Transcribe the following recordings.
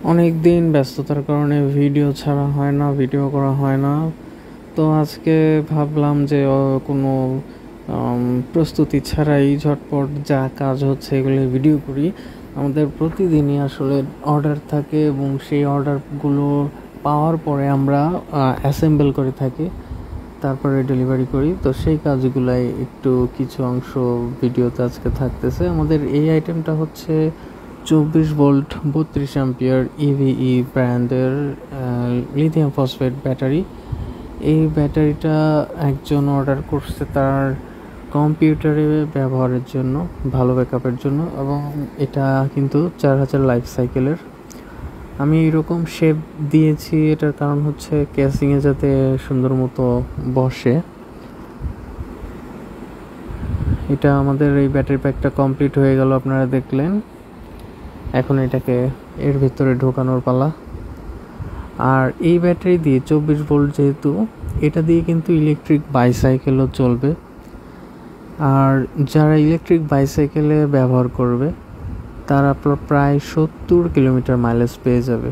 অনেক দিন ব্যস্ততার কারণে ভিডিও ছাড়া হয় না, ভিডিও করা হয় না। তো আজকে ভাবলাম যে কোনো প্রস্তুতি ছাড়াই ঝটপট যা কাজ হচ্ছে এগুলো ভিডিও করি। আমাদের প্রতিদিনই আসলে অর্ডার থাকে এবং সেই অর্ডারগুলো পাওয়ার পরে আমরা অ্যাসেম্বল করে থাকি, তারপরে ডেলিভারি করি। তো সেই কাজগুলাই একটু কিছু অংশ ভিডিওতে আজকে থাকতেছে। আমাদের এই আইটেমটা হচ্ছে 24 ভোল্ট 32 অ্যাম্পিয়ার ইভিই ব্র্যান্ডের লিথিয়াম ফসফেট ব্যাটারি। এই ব্যাটারিটা একজন অর্ডার করছে তার কম্পিউটারে ব্যবহারের জন্য, ভালো ব্যাকআপের জন্য, এবং এটা কিন্তু 4000 লাইফ সাইকেলের। আমি এরকম শেপ দিয়েছি, এটার কারণ হচ্ছে ক্যাসিংয়ে যাতে সুন্দর মতো বসে। এটা আমাদের এই ব্যাটারি প্যাকটা কমপ্লিট হয়ে গেল, আপনারা দেখলেন। এখন এটাকে এর ভিতরে ঢোকানোর পালা। আর এই ব্যাটারি দিয়ে 24 ভোল্ট যেহেতু, এটা দিয়ে কিন্তু ইলেকট্রিক বাইসাইকেলও চলবে। আর যারা ইলেকট্রিক বাইসাইকেলে ব্যবহার করবে তারা প্রায় 70 কিলোমিটার মাইলেজ পেয়ে যাবে।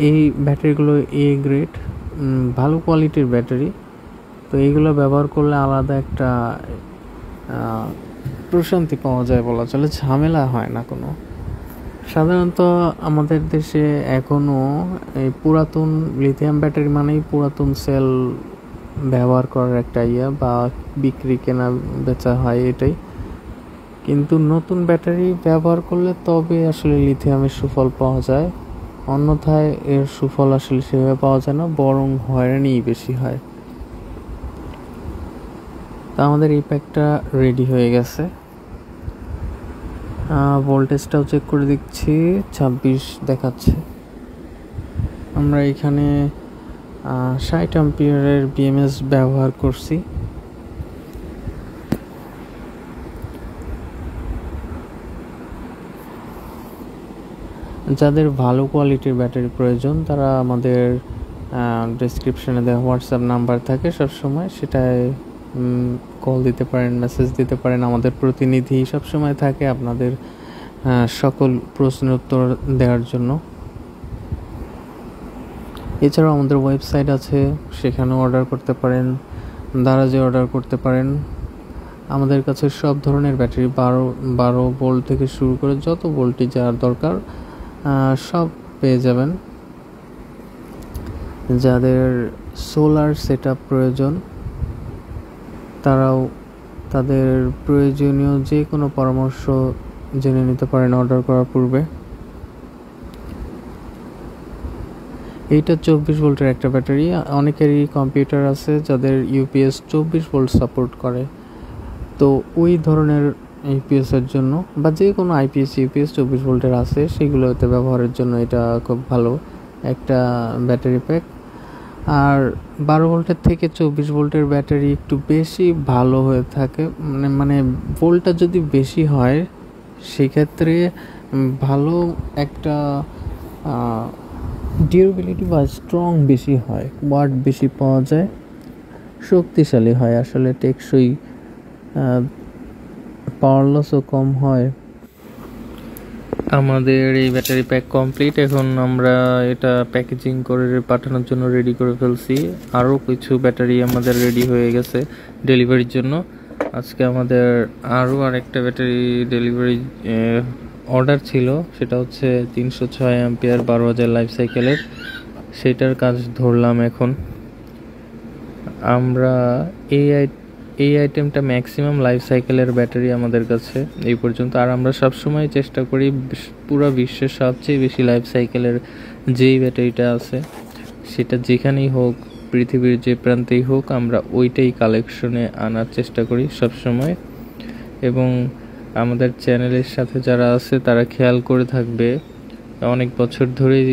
এই ব্যাটারিগুলো এ গ্রেড, ভালো কোয়ালিটির ব্যাটারি। তো এইগুলো ব্যবহার করলে আলাদা একটা প্রশান্তি পাওয়া যায় বলা চলে, ঝামেলা হয় না কোনো। সাধারণত আমাদের দেশে এখনও এই পুরাতন লিথিয়াম ব্যাটারি মানেই পুরাতন সেল ব্যবহার করার একটা বা বিক্রি কেনা বেচা হয় এটাই। কিন্তু নতুন ব্যাটারি ব্যবহার করলে তবে আসলে লিথিয়ামের সুফল পাওয়া যায়, অন্যথায় এর সুফল আসলে সেভাবে পাওয়া যায় না, বরং হয়রানি বেশি হয়। তা আমাদের এই প্যাকটা রেডি হয়ে গেছে। ভোল্টেজটাও চেক করে দেখছি, 26 দেখাচ্ছে। আমরা এখানে 60 অ্যাম্পিয়ারের বিএমএস ব্যবহার করছি। যাদের ভালো কোয়ালিটির ব্যাটারি প্রয়োজন তারা আমাদের ডেসক্রিপশনে দেওয়া হোয়াটসঅ্যাপ নাম্বার থাকে, সবসময় সেটায় কল দিতে পারেন, মেসেজ দিতে পারেন। আমাদের প্রতিনিধি সবসময় থাকে আপনাদের সকল প্রশ্নের উত্তর দেওয়ার জন্য। এছাড়াও আমাদের ওয়েবসাইট আছে, সেখানেও অর্ডার করতে পারেন, দারাজে অর্ডার করতে পারেন। আমাদের কাছে সব ধরনের ব্যাটারি 12 ভোল্ট থেকে শুরু করে যত ভোল্টেজ যার দরকার সব পেয়ে যাবেন। যাদের সোলার সেটআপ প্রয়োজন তারাও তাদের প্রয়োজনীয় যে কোনো পরামর্শ জেনে নিতে পারেন অর্ডার করার পূর্বে। এইটা 24 ভোল্টের একটা ব্যাটারি। অনেকেরই কম্পিউটার আছে যাদের ইউপিএস 24 ভোল্ট সাপোর্ট করে, তো ওই ধরনের ইউপিএসের জন্য বা যে কোনো আইপিএস ইউপিএস 24 ভোল্টের আছে সেগুলোতে ব্যবহারের জন্য এটা খুব ভালো একটা ব্যাটারি প্যাক। আর 12 ভোল্টের থেকে 24 ভোল্টের ব্যাটারি একটু বেশি ভালো হয়ে থাকে, মানে ভোল্টটা যদি বেশি হয় সেক্ষেত্রে ভালো একটা ডিউরেবিলিটি বা স্ট্রং বেশি হয়, ওয়াট বেশি পাওয়া যায়, শক্তিশালী হয়, আসলে টেকসই, পাওয়ার লসও কম হয়। আমাদের এই ব্যাটারি প্যাক কমপ্লিট। এখন আমরা এটা প্যাকেজিং করে পাঠানোর জন্য রেডি করে ফেলছি। আরও কিছু ব্যাটারি আমাদের রেডি হয়ে গেছে ডেলিভারির জন্য। আজকে আমাদের আরও আরেকটা ব্যাটারি ডেলিভারি অর্ডার ছিল, সেটা হচ্ছে 306 অ্যাম্পিয়ার 12000 লাইফ সাইকেলের। সেটার কাজ ধরলাম এখন। আমরা এই আইটেমটা ম্যাক্সিমাম লাইফ সাইকেলের ব্যাটারি আমাদের কাছে এই পর্যন্ত। আর আমরা সবসময় চেষ্টা করি পুরো বিশ্বের সবচেয়ে বেশি লাইফ সাইকেলের যেই ব্যাটারিটা আছে সেটা যেখানেই হোক, পৃথিবীর যে প্রান্তেই হোক, আমরা ওইটাই কালেকশনে আনার চেষ্টা করি সবসময়। এবং আমাদের চ্যানেলের সাথে যারা আছে তারা খেয়াল করে থাকবে, অনেক বছর ধরেই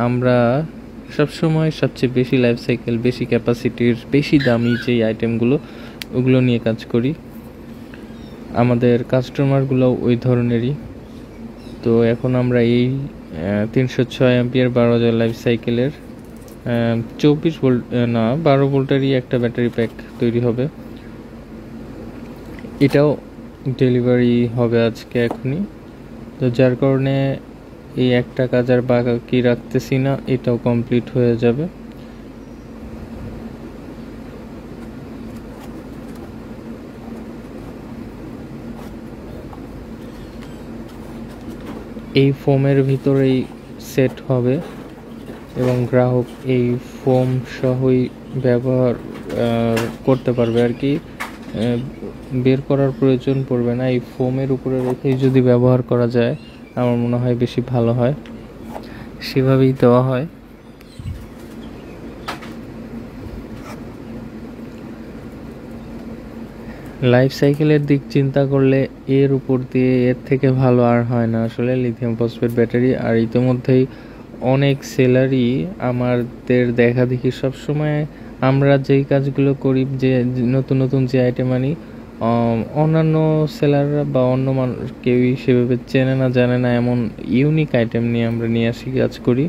আমরা সবসময় সবচেয়ে বেশি লাইফ সাইকেল, বেশি ক্যাপাসিটির, বেশি দামি যেই আইটেমগুলো ওগুলো নিয়ে কাজ করি। আমাদের কাস্টমারগুলো ওই ধরনেরই। তো এখন আমরা এই 306 অ্যাম্পিয়ার 12000 লাইফ সাইকেলের 24 ভোল্ট না 12 ভোল্টেরই একটা ব্যাটারি প্যাক তৈরি হবে। এটাও ডেলিভারি হবে আজকে এখনই। তো যার কারণে এই একটা কাজ আর বাকি রাখতেছি না, এটাও কমপ্লিট হয়ে যাবে। এই ফোমের ভিতরেই সেট হবে এবং গ্রাহক এই ফোম সহই ব্যবহার করতে পারবে আর কি, বের করার প্রয়োজন পড়বে না। এই ফোমের উপরে রেখেই যদি ব্যবহার করা যায় আমার মনে হয় বেশি ভালো হয়, সেভাবেই দেওয়া হয়। লাইফ সাইকেলের দিক চিন্তা করলে এর উপর দিয়ে এর থেকে ভালো আর হয় না আসলে লিথিয়াম ফসফেট ব্যাটারি। আর ইতিমধ্যেই অনেক সেলারই আমাদের দেখা দেখি সবসময় আমরা যেই কাজগুলো করি, যে নতুন নতুন যে আইটেম আনি, অন্যান্য সেলাররা বা অন্য মানুষ কেউই সেভাবে চেনে না, জানে না, এমন ইউনিক আইটেম নিয়ে আমরা নিয়ে আসি, কাজ করি।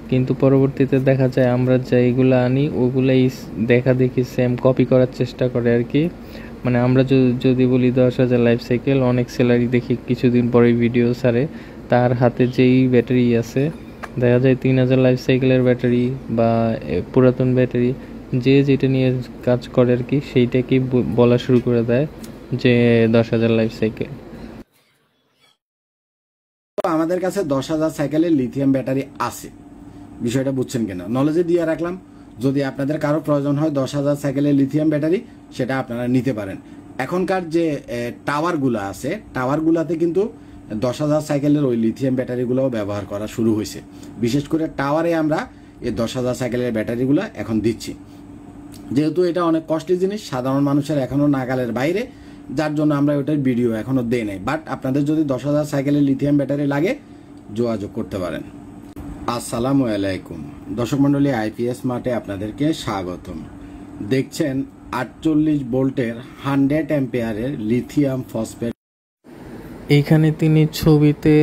কিন্তু পরবর্তীতে দেখা যায় আমরা যেইগুলো আনি ওগুলাই দেখা দেখি সেম কপি করার চেষ্টা করে আর কি। মানে আমরা যদি বলি 10,000 লাইফ সাইকেল, অনেক সেলারই দেখি কিছুদিন পরে ভিডিও ছাড়ে তার হাতে যেই ব্যাটারি আছে, দেখা যায় 3,000 লাইফ সাইকেলের ব্যাটারি বা পুরাতন ব্যাটারি, যে যেটা নিয়ে কাজ করে আর কি, সেইটাকেই বলা শুরু করে দেয় যে 10,000 লাইফ সাইকেল। আমাদের কাছে 10,000 সাইকেলের লিথিয়াম ব্যাটারি আছে, বিষয়টা বুঝছেন কিনা নলেজে দিয়ে রাখলাম। যদি আপনাদের কারো প্রয়োজন হয় 10,000 সাইকেলের লিথিয়াম ব্যাটারি, সেটা আপনারা নিতে পারেন। এখনকার যে টাওয়ারগুলো আছে, টাওয়ারগুলোতে কিন্তু 10,000 সাইকেলের ওই লিথিয়াম ব্যাটারিগুলোও ব্যবহার করা শুরু হয়েছে। বিশেষ করে টাওয়ারে আমরা এই 10,000 সাইকেলের ব্যাটারিগুলো এখন দিচ্ছি, যেহেতু এটা অনেক কস্টলি জিনিস, সাধারণ মানুষের এখনও নাগালের বাইরে, যার জন্য আমরা ওটার ভিডিও এখনও দেই নাই। বাট আপনাদের যদি 10,000 সাইকেলের লিথিয়াম ব্যাটারি লাগে, যোগাযোগ করতে পারেন। আসসালামু আলাইকুম দর্শক মন্ডলী, আইপিএস মার্টে আপনাদেরকে স্বাগতম। দেখছেন 48 ভোল্টের 100 অ্যাম্পিয়ারের লিথিয়াম ফসফেট। এইখানে তিনি ছবিতে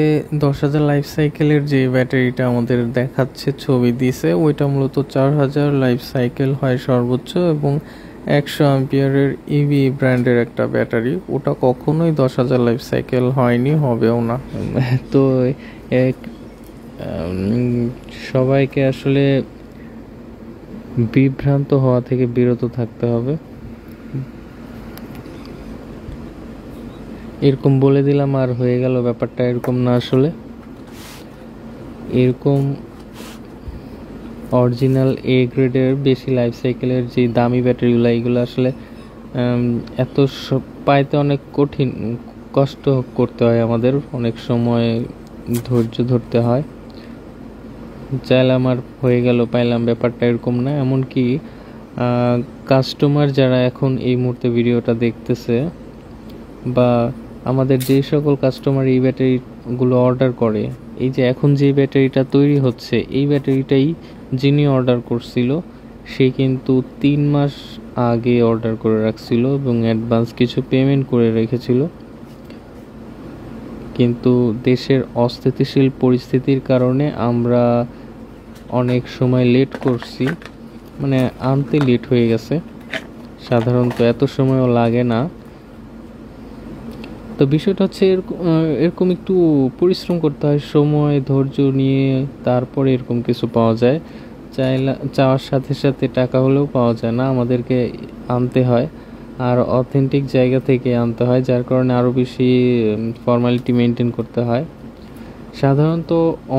10,000 লাইফ সাইকেলের যে ব্যাটারিটা আমাদের দেখাচ্ছে, ছবি দিছে, ওইটা মূলত 4,000 লাইফ সাইকেল হয় সর্বোচ্চ, এবং 100 অ্যাম্পিয়ারের ইভি ব্র্যান্ডের একটা ব্যাটারি। ওটা কখনোই 10,000 লাইফ সাইকেল হয়নি, হবেও না। তো সবাইকে আসলে বিভ্রান্ত হওয়া থেকে বিরত থাকতে হবে। এরকম বলে দিলাম আর হয়ে গেল, ব্যাপারটা এরকম না। আসলে এরকম অরিজিনাল এ গ্রেডের বেশি লাইফ সাইকেলের যে দামি ব্যাটারিগুলো, এইগুলো আসলে এত পাইতে অনেক কঠিন, কষ্ট করতে হয় আমাদের, অনেক সময় ধৈর্য ধরতে হয়। চাইলাম আর হয়ে গেল, পাইলাম, ব্যাপারটা এরকম না। এমনকি কাস্টমার যারা এখন এই মুহূর্তে ভিডিওটা দেখতেছে, বা আমাদের যে সকল কাস্টমার এই ব্যাটারিগুলো অর্ডার করে, এই যে এখন যে ব্যাটারিটা তৈরি হচ্ছে, এই ব্যাটারিটাই যিনি অর্ডার করছিল সে কিন্তু 3 মাস আগে অর্ডার করে রাখছিল এবং অ্যাডভান্স কিছু পেমেন্ট করে রেখেছিল। কিন্তু দেশের অস্থিতিশীল পরিস্থিতির কারণে আমরা অনেক সময় লেট করছি, মানে আনতে লেট হয়ে গেছে। সাধারণত এত সময়ও লাগে না। তো বিষয়টা হচ্ছে এরকম একটু পরিশ্রম করতে হয়, সময় ধৈর্য নিয়ে, তারপরে এরকম কিছু পাওয়া যায়। চাওয়ার সাথে সাথে টাকা হলেও পাওয়া যায় না, আমাদেরকে আনতে হয়, আর অথেন্টিক জায়গা থেকে আনতে হয়, যার কারণে আরও বেশি ফর্মালিটি মেনটেন করতে হয়। সাধারণত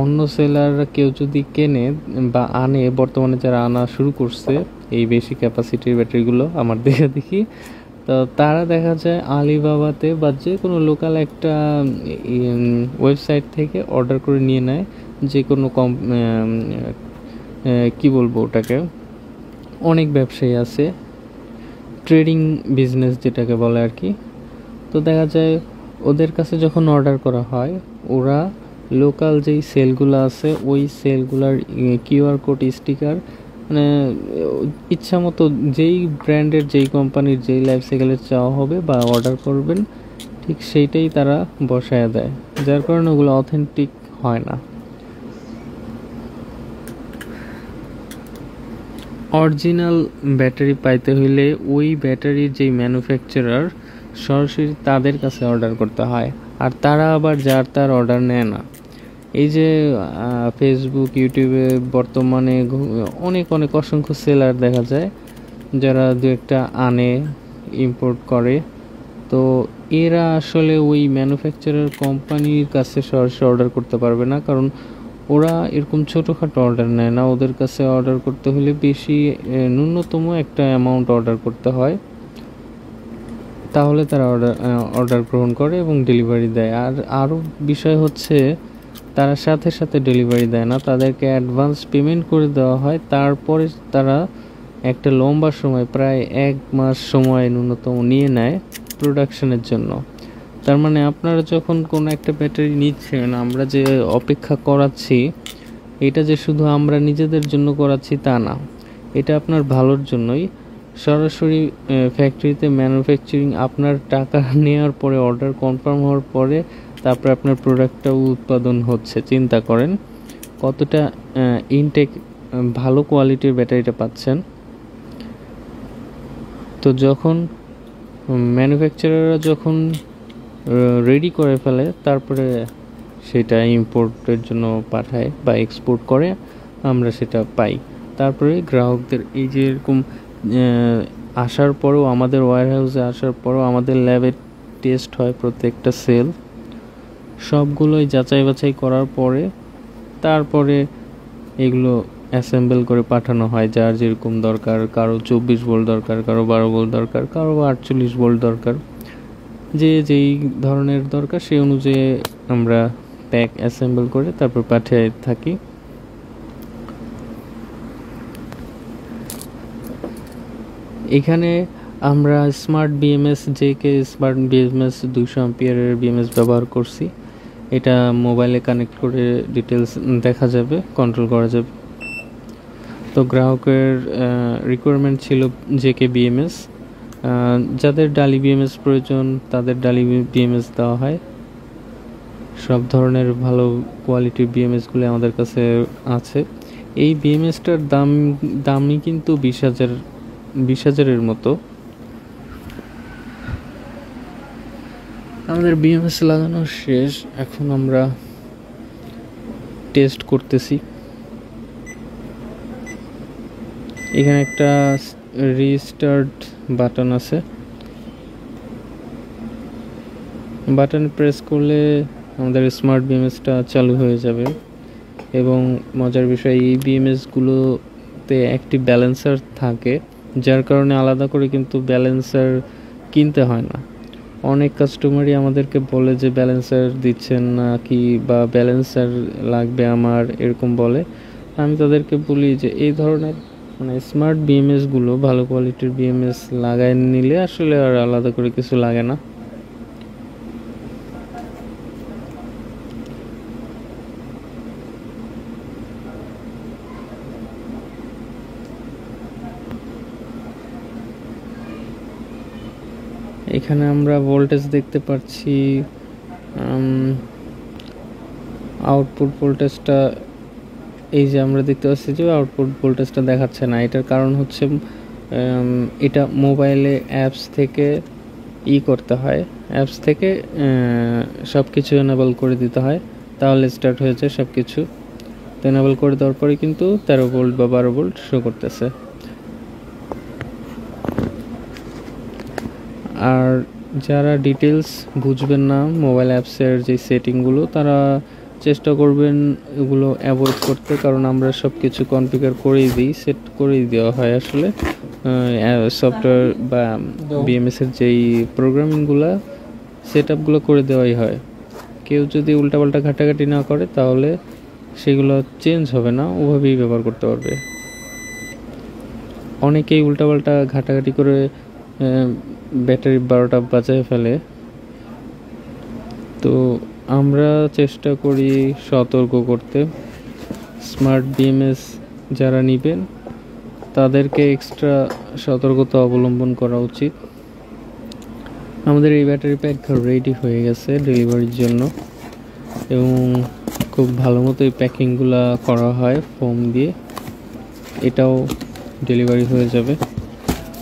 অন্য সেলাররা কেউ যদি কেনে বা আনে, বর্তমানে যারা আনা শুরু করছে এই বেশি ক্যাপাসিটির ব্যাটারিগুলো আমার দেখি, তো তারা দেখা যায় আলিবাবাতে বা যে কোনো লোকাল একটা ওয়েবসাইট থেকে অর্ডার করে নিয়ে নেয়। যে কোনো কি বলবো ওটাকে, অনেক ব্যবসায়ী আছে, ট্রেডিং বিজনেস যেটাকে বলে আর কি। তো দেখা যায় ওদের কাছে যখন অর্ডার করা হয়, ওরা লোকাল যেই সেলগুলো আছে ওই সেলগুলার কিউআর কোড, স্টিকার, মানে ইচ্ছা মতো যেই ব্র্যান্ডের, যেই কোম্পানির যেই লাইফ সাইকেলের চাওয়া হবে বা অর্ডার করবেন, ঠিক সেইটাই তারা বসায় দেয়, যার কারণে ওগুলো অথেন্টিক হয় না। অরিজিনাল ব্যাটারি পাইতে হইলে ওই ব্যাটারির যেই ম্যানুফ্যাকচারার, সরাসরি তাদের কাছে অর্ডার করতে হয়। আর তারা আবার যার তার অর্ডার নেয় না। এই যে ফেসবুক, ইউটিউবে বর্তমানে অনেক অনেক অসংখ্য সেলার দেখা যায় যারা দু একটা আনে, ইম্পোর্ট করে। তো এরা আসলে ওই ম্যানুফ্যাকচারার কোম্পানির কাছে সরাসরি অর্ডার করতে পারবে না, কারণ ওরা এরকম ছোটোখাটো অর্ডার নেয় না। ওদের কাছে অর্ডার করতে হলে বেশি ন্যূনতম একটা অ্যামাউন্ট অর্ডার করতে হয়, তাহলে তারা অর্ডার গ্রহণ করে এবং ডেলিভারি দেয়। আর আরও বিষয় হচ্ছে তারা সাথে সাথে ডেলিভারি দেয় না, তাদেরকে অ্যাডভান্স পেমেন্ট করে দেওয়া হয়। তারপরে তারা একটা লম্বা সময়, প্রায় 1 মাস সময় ন্যূনতম নিয়ে নেয় প্রোডাকশনের জন্য। তার মানে আপনারা যখন কোনো একটা ব্যাটারি নিচ্ছেন, আমরা যে অপেক্ষা করাচ্ছি, এটা যে শুধু আমরা নিজেদের জন্য করাচ্ছি তা না, এটা আপনার ভালোর জন্যই। সরাসরি ফ্যাক্টরিতে ম্যানুফ্যাকচারিং আপনার টাকা নেওয়ার পরে, অর্ডার কনফার্ম হওয়ার পরে তারপরে আপনার প্রোডাক্টটা উৎপাদন হচ্ছে। চিন্তা করেন কতটা ইনটেক, ভালো কোয়ালিটির ব্যাটারিটা পাচ্ছেন। তো যখন ম্যানুফ্যাকচারাররা যখন রেডি করে ফেলে, তারপরে সেটা ইম্পোর্টের জন্য পাঠায় বা এক্সপোর্ট করে, আমরা সেটা পাই। তারপরে গ্রাহকদের এই যে এরকম আসার পরেও, আমাদের ওয়্যারহাউসে আসার পরেও আমাদের ল্যাবে টেস্ট হয় প্রত্যেকটা সেল, সবগুলোই যাচাই বাছাই করার পরে তারপরে এগুলো অ্যাসেম্বল করে পাঠানো হয় যার যেরকম দরকার। কারো 24 ভোল্ট দরকার, কারো 12 ভোল্ট দরকার, কারো 48 ভোল্ট দরকার। যে যেই ধরনের দরকার সেই অনুযায়ী আমরা প্যাক অ্যাসেম্বল করে তারপর পাঠিয়ে থাকি। এখানে আমরা smart BMS, JK smart BMS 200 অ্যাম্পিয়ারের বিএমএস ব্যবহার করছি। এটা মোবাইলে কানেক্ট করে ডিটেলস দেখা যাবে, কন্ট্রোল করা যাবে। তো গ্রাহকের রিকোয়ারমেন্ট ছিল জেকে বিএমএস। যাদের ডালি বিএমএস প্রয়োজন তাদের ডালি বিএমএস দেওয়া হয়। সব ধরনের ভালো কোয়ালিটির বিএমএসগুলি আমাদের কাছে আছে। এই বিএমএসটার দামই কিন্তু 20,000-এর মতো। আমাদের বিএমএস লাগানো শেষ, এখন আমরা টেস্ট করতেছি। এখানে একটা রিস্টার্ট বাটন আছে, বাটন প্রেস করলে আমাদের স্মার্ট বিএমএসটা চালু হয়ে যাবে। এবং মজার বিষয়, এই বিএমএসগুলোতে একটি ব্যালেন্সার থাকে, যার কারণে আলাদা করে কিন্তু ব্যালেন্সার কিনতে হয় না। অনেক কাস্টমারই আমাদেরকে বলে যে ব্যালেন্সার দিচ্ছেন না কি, বা ব্যালেন্সার লাগবে আমার, এরকম বলে। আমি তাদেরকে বলি যে এই ধরনের স্মার্ট বিএমএসগুলো, ভালো কোয়ালিটির বিএমএস লাগাই নিলে আসলে আর আলাদা করে কিছু লাগে না। এখানে আমরা ভোল্টেজ দেখতে পাচ্ছি। আউটপুট ভোল্টেজটা, এই যে আমরা দেখতে পাচ্ছি যে আউটপুট ভোল্টেজটা দেখাচ্ছে না। এটার কারণ হচ্ছে এটা মোবাইলে অ্যাপস থেকে করতে হয়, অ্যাপস থেকে সব কিছু এনেবল করে দিতে হয়, তাহলে স্টার্ট হয়েছে সব কিছু। তো এনেবল করে দেওয়ার পরে কিন্তু 13 ভোল্ট বা 12 ভোল্ট শো করতেছে। আর যারা ডিটেলস বুঝবেন না মোবাইল অ্যাপসের যে সেটিংগুলো, তারা চেষ্টা করবেন এগুলো অ্যাভয়েড করতে, কারণ আমরা সব কিছু কনফিগার করেই দিই, সেট করেই দেওয়া হয়। আসলে সফটওয়্যার বা বিএমএসের যেই প্রোগ্রামিংগুলো, সেট আপগুলো করে দেওয়াই হয়। কেউ যদি উল্টাপাল্টা ঘাটাঘাটি না করে তাহলে সেগুলো চেঞ্জ হবে না, ওভাবেই ব্যবহার করতে পারবে। অনেকেই উল্টাপাল্টা ঘাটাঘাটি করে ব্যাটারি 12টা বাজায় ফেলে। তো আমরা চেষ্টা করি সতর্ক করতে। স্মার্ট বিএমএস যারা নেবেন তাদেরকে এক্সট্রা সতর্কতা অবলম্বন করা উচিত। আমাদের এই ব্যাটারি প্যাক রেডি হয়ে গেছে ডেলিভারির জন্য, এবং খুব ভালো মতো এই প্যাকিংগুলো করা হয় ফোম দিয়ে। এটাও ডেলিভারি হয়ে যাবে।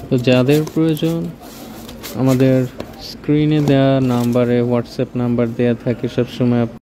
তো যাদের প্রয়োজন আমাদের স্ক্রিনে দেওয়া নাম্বারে হোয়াটসঅ্যাপ নাম্বার দেওয়া থাকে সবসময়।